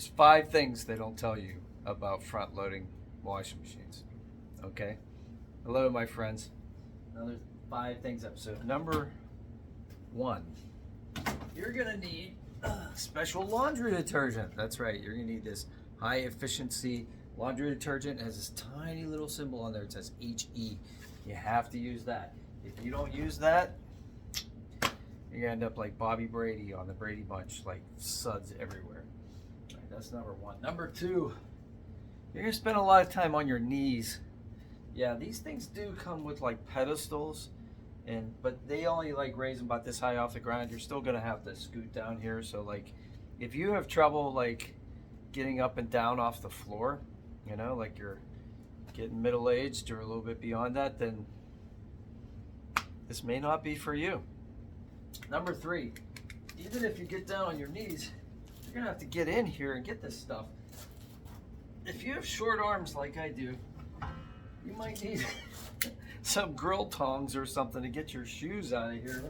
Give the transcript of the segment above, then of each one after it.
Here's 5 things they don't tell you about front-loading washing machines. Okay? Hello, my friends. Another 5 things episode. Number 1. You're gonna need special laundry detergent. That's right. You're gonna need this high-efficiency laundry detergent. It has this tiny little symbol on there. It says HE. You have to use that. If you don't use that, you're gonna end up like Bobby Brady on the Brady Bunch, like suds everywhere. All right, that's number 1. Number 2, you're gonna spend a lot of time on your knees. Yeah, these things do come with like pedestals, but they only like raise them about this high off the ground. You're still gonna have to scoot down here. So like, if you have trouble like getting up and down off the floor, you know, like you're getting middle-aged or a little bit beyond that, then this may not be for you. Number 3, even if you get down on your knees, you're gonna have to get in here and get this stuff. If you have short arms like I do, you might need some grill tongs or something to get your shoes out of here.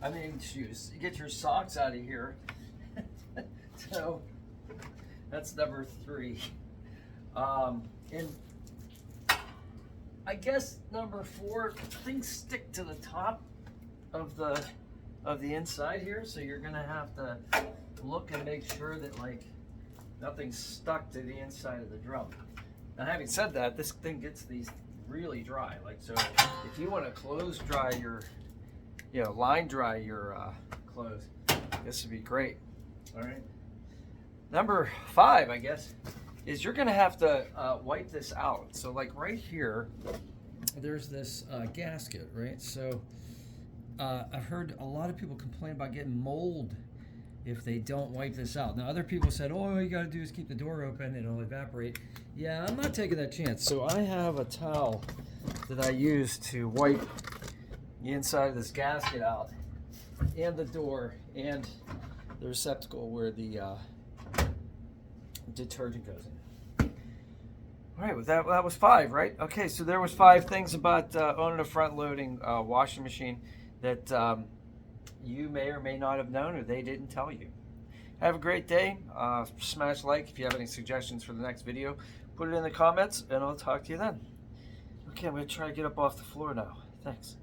I mean, get your socks out of here. So that's number 3. And I guess number 4, things stick to the top of the inside here, so you're gonna have to look and make sure that like nothing's stuck to the inside of the drum. Now, having said that, this thing gets these really dry. Like, so if you want to clothes dry your, line dry your clothes, this would be great. All right. Number 5, I guess, is you're gonna have to wipe this out. So like right here, there's this gasket, right? So I've heard a lot of people complain about getting mold if they don't wipe this out. Now, other people said, oh, all you gotta do is keep the door open, it'll evaporate. Yeah, I'm not taking that chance. So I have a towel that I use to wipe the inside of this gasket out, and the door, and the receptacle where the detergent goes in. All right, well, that was 5, right? Okay, so there was 5 things about owning a front-loading washing machine that you may or may not have known, or they didn't tell you. Have a great day. Smash like if you have any suggestions for the next video. Put it in the comments, and I'll talk to you then. Okay, I'm going to try to get up off the floor now. Thanks.